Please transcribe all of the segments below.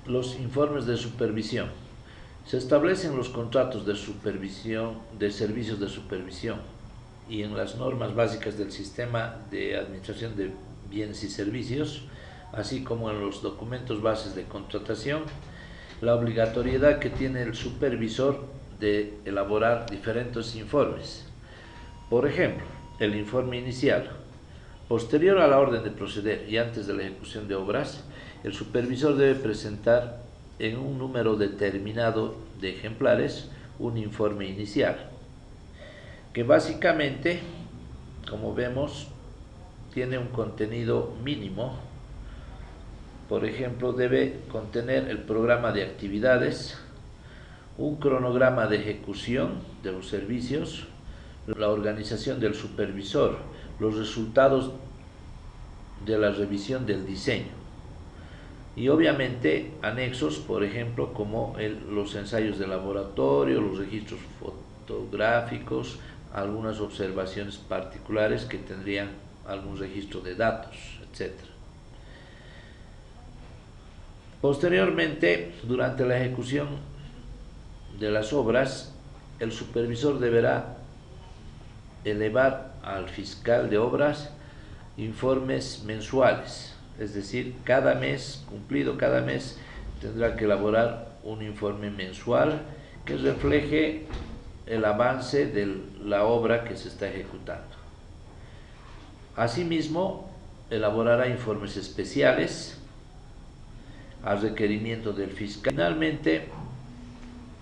Los informes de supervisión. Se establecen los contratos de supervisión, de servicios de supervisión, y en las normas básicas del sistema de administración de bienes y servicios, así como en los documentos bases de contratación, la obligatoriedad que tiene el supervisor de elaborar diferentes informes. Por ejemplo, el informe inicial. Posterior a la orden de proceder y antes de la ejecución de obras, el supervisor debe presentar en un número determinado de ejemplares un informe inicial, que básicamente, como vemos, tiene un contenido mínimo. Por ejemplo, debe contener el programa de actividades, un cronograma de ejecución de los servicios, la organización del supervisor, los resultados de la revisión del diseño y obviamente anexos, por ejemplo, como los ensayos de laboratorio, los registros fotográficos, algunas observaciones particulares que tendrían algún registro de datos, etc. Posteriormente, durante la ejecución de las obras, el supervisor deberá elevar al fiscal de obras informes mensuales, es decir, cada mes, cumplido cada mes, tendrá que elaborar un informe mensual que refleje el avance de la obra que se está ejecutando. Asimismo, elaborará informes especiales al requerimiento del fiscal. Finalmente,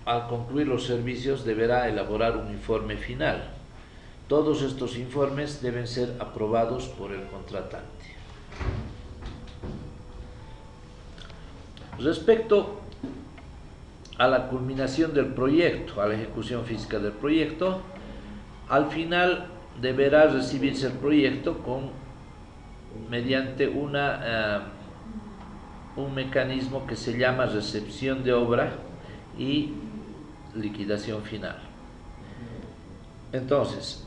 al concluir los servicios, deberá elaborar un informe final. Todos estos informes deben ser aprobados por el contratante. Respecto a la culminación del proyecto, a la ejecución física del proyecto, al final deberá recibirse el proyecto mediante un mecanismo que se llama recepción de obra y liquidación final. Entonces,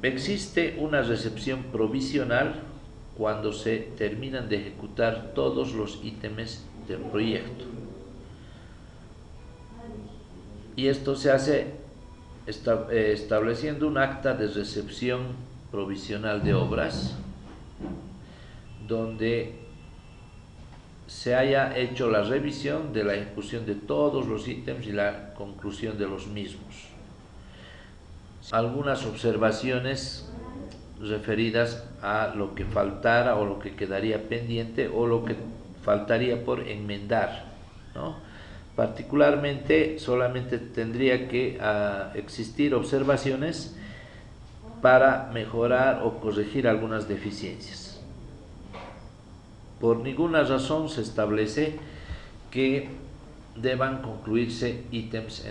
existe una recepción provisional cuando se terminan de ejecutar todos los ítems del proyecto. Y esto se hace estableciendo un acta de recepción provisional de obras, donde se haya hecho la revisión de la ejecución de todos los ítems y la conclusión de los mismos. Algunas observaciones referidas a lo que faltara o lo que quedaría pendiente o lo que faltaría por enmendar, ¿no? Particularmente, solamente tendría que existir observaciones para mejorar o corregir algunas deficiencias. Por ninguna razón se establece que deban concluirse ítems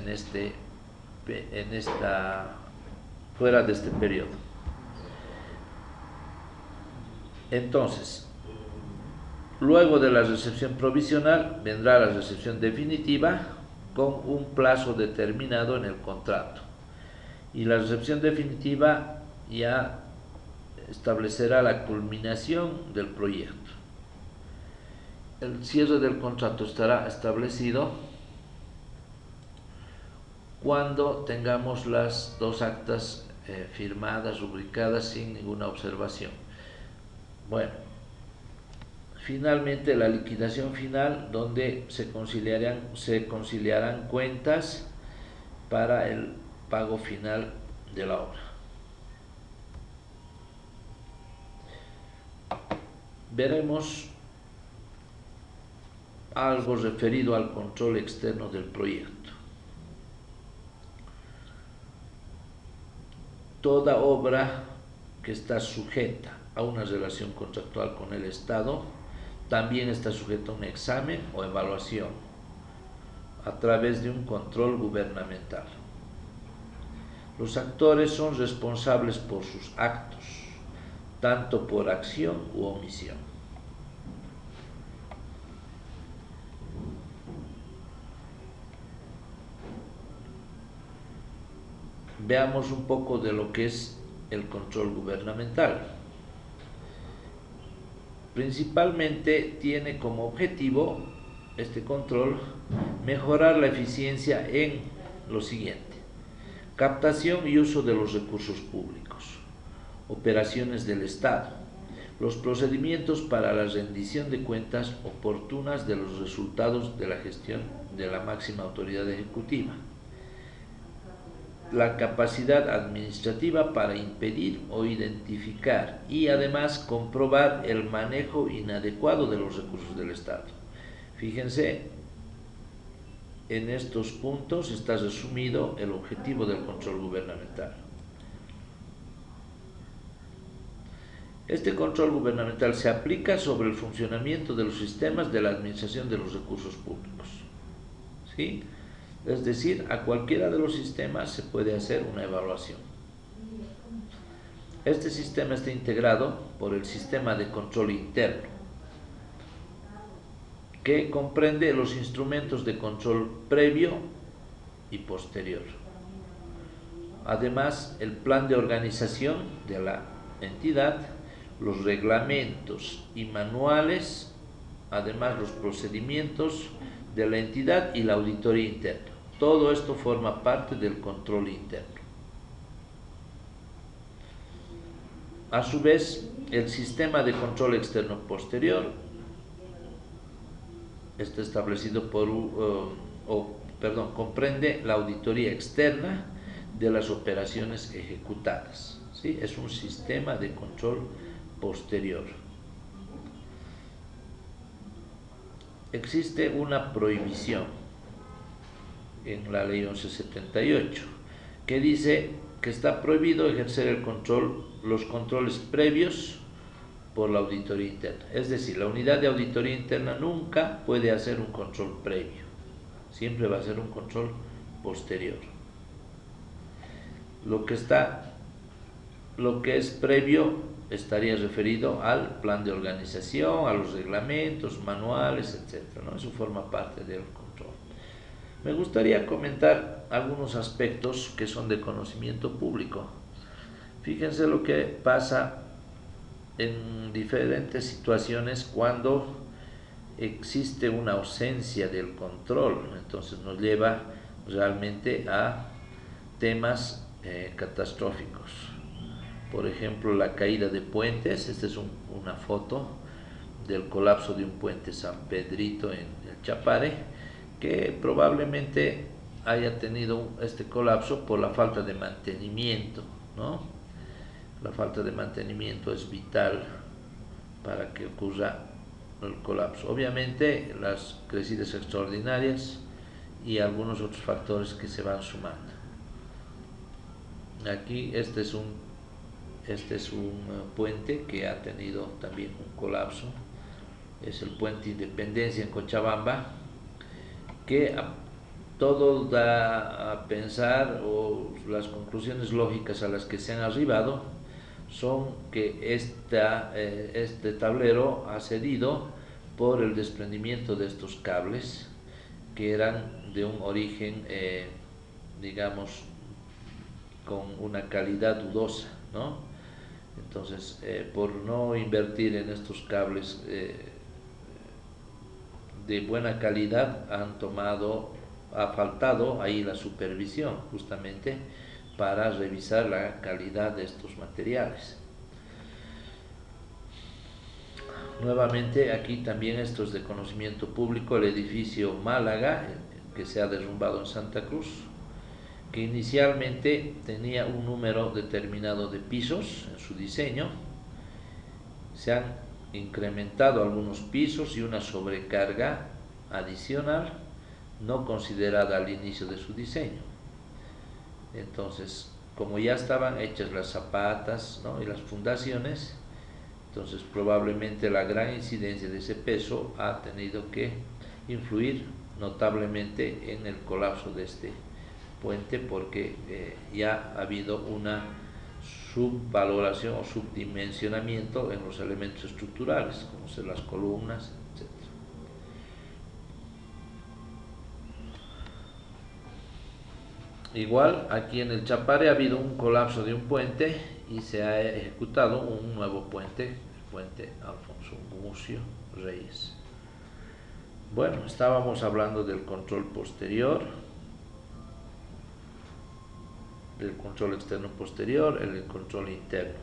fuera de este periodo. Entonces, luego de la recepción provisional vendrá la recepción definitiva con un plazo determinado en el contrato. Y la recepción definitiva ya establecerá la culminación del proyecto. El cierre del contrato estará establecido cuando tengamos las dos actas firmadas, rubricadas, sin ninguna observación. Bueno, finalmente la liquidación final, donde se conciliarán cuentas para el pago final de la obra. Veremos algo referido al control externo del proyecto. Toda obra que está sujeta a una relación contractual con el Estado también está sujeta a un examen o evaluación a través de un control gubernamental. Los actores son responsables por sus actos, tanto por acción u omisión. Veamos un poco de lo que es el control gubernamental. Principalmente tiene como objetivo este control, mejorar la eficiencia en lo siguiente: captación y uso de los recursos públicos, operaciones del Estado, los procedimientos para la rendición de cuentas oportunas de los resultados de la gestión de la máxima autoridad ejecutiva, la capacidad administrativa para impedir o identificar y además comprobar el manejo inadecuado de los recursos del Estado. Fíjense, en estos puntos está resumido el objetivo del control gubernamental. Este control gubernamental se aplica sobre el funcionamiento de los sistemas de la administración de los recursos públicos, ¿sí? Es decir, a cualquiera de los sistemas se puede hacer una evaluación. Este sistema está integrado por el sistema de control interno, que comprende los instrumentos de control previo y posterior. Además, el plan de organización de la entidad, los reglamentos y manuales, además los procedimientos de la entidad y la auditoría interna. Todo esto forma parte del control interno. A su vez, el sistema de control externo posterior está establecido comprende la auditoría externa de las operaciones ejecutadas, ¿sí? Es un sistema de control posterior. Existe una prohibición en la ley 1178 que dice que está prohibido ejercer los controles previos por la auditoría interna. Es decir, la unidad de auditoría interna nunca puede hacer un control previo, siempre va a ser un control posterior. Lo que es previo estaría referido al plan de organización, a los reglamentos, manuales, etc., ¿no? Eso forma parte del control. Me gustaría comentar algunos aspectos que son de conocimiento público. Fíjense lo que pasa en diferentes situaciones cuando existe una ausencia del control. Entonces nos lleva realmente a temas catastróficos. Por ejemplo, la caída de puentes. Esta es una foto del colapso de un puente San Pedrito en el Chapare, que probablemente haya tenido este colapso por la falta de mantenimiento, ¿no? La falta de mantenimiento es vital para que ocurra el colapso. Obviamente las crecidas extraordinarias y algunos otros factores que se van sumando. Aquí este es un puente que ha tenido también un colapso. Es el puente Independencia en Cochabamba, que todo da a pensar, o las conclusiones lógicas a las que se han arribado son que este tablero ha cedido por el desprendimiento de estos cables que eran de un origen, digamos, con una calidad dudosa, ¿no? Entonces, por no invertir en estos cables de buena calidad, ha faltado ahí la supervisión justamente para revisar la calidad de estos materiales. Nuevamente, aquí también esto es de conocimiento público, el edificio Málaga, que se ha derrumbado en Santa Cruz, que inicialmente tenía un número determinado de pisos en su diseño. Se han incrementado algunos pisos y una sobrecarga adicional no considerada al inicio de su diseño. Entonces, como ya estaban hechas las zapatas, ¿no?, y las fundaciones, entonces probablemente la gran incidencia de ese peso ha tenido que influir notablemente en el colapso de este puente, porque ya ha habido una subvaloración o subdimensionamiento en los elementos estructurales, como son las columnas, etc. Igual, aquí en el Chapare ha habido un colapso de un puente y se ha ejecutado un nuevo puente, el puente Alfonso Mucio Reyes. Bueno, estábamos hablando del control posterior, del control externo posterior, el control interno.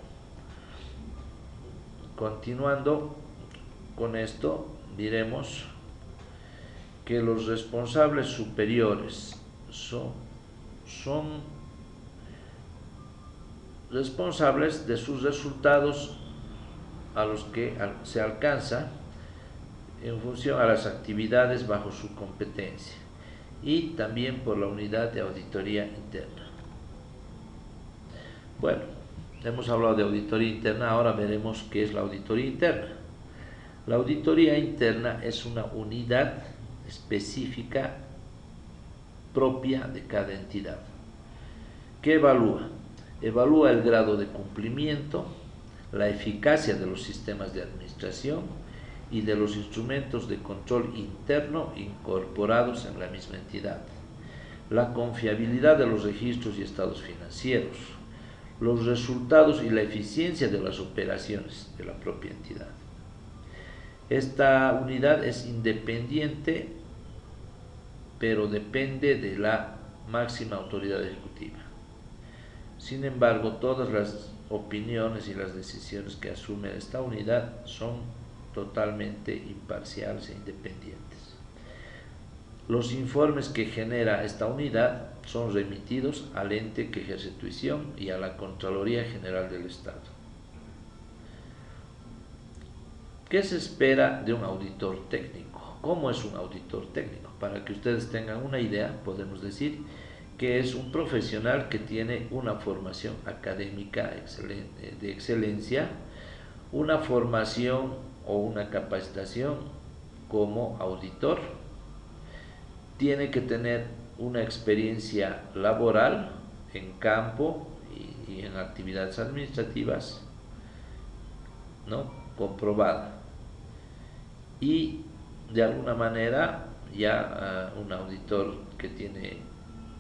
Continuando con esto, diremos que los responsables superiores son responsables de sus resultados a los que se alcanza en función a las actividades bajo su competencia y también por la unidad de auditoría interna. Bueno, hemos hablado de auditoría interna, ahora veremos qué es la auditoría interna. La auditoría interna es una unidad específica propia de cada entidad. ¿Qué evalúa? Evalúa el grado de cumplimiento, la eficacia de los sistemas de administración y de los instrumentos de control interno incorporados en la misma entidad, la confiabilidad de los registros y estados financieros, los resultados y la eficiencia de las operaciones de la propia entidad. Esta unidad es independiente, pero depende de la máxima autoridad ejecutiva. Sin embargo, todas las opiniones y las decisiones que asume esta unidad son totalmente imparciales e independientes. Los informes que genera esta unidad son remitidos al ente que ejerce tuición y a la Contraloría General del Estado. ¿Qué se espera de un auditor técnico? ¿Cómo es un auditor técnico? Para que ustedes tengan una idea, podemos decir que es un profesional que tiene una formación académica de excelencia, una formación o una capacitación como auditor, tiene que tener una experiencia laboral en campo y en actividades administrativas, ¿no?, comprobada, y de alguna manera ya un auditor que tiene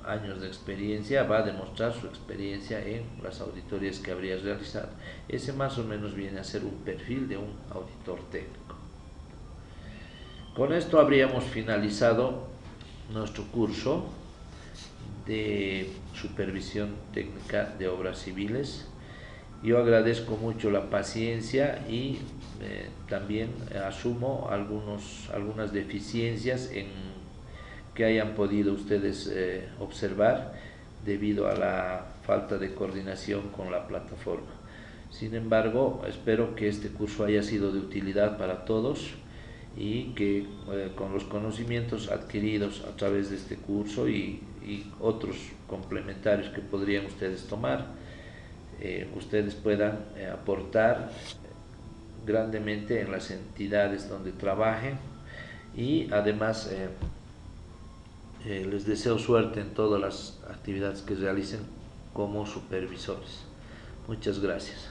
años de experiencia va a demostrar su experiencia en las auditorías que habría realizado. Ese más o menos viene a ser un perfil de un auditor técnico. Con esto habríamos finalizado nuestro curso de supervisión técnica de obras civiles. Yo agradezco mucho la paciencia y también asumo algunas deficiencias que hayan podido ustedes observar debido a la falta de coordinación con la plataforma. Sin embargo, espero que este curso haya sido de utilidad para todos y que con los conocimientos adquiridos a través de este curso y otros complementarios que podrían ustedes tomar, ustedes puedan aportar grandemente en las entidades donde trabajen, y además les deseo suerte en todas las actividades que realicen como supervisores. Muchas gracias.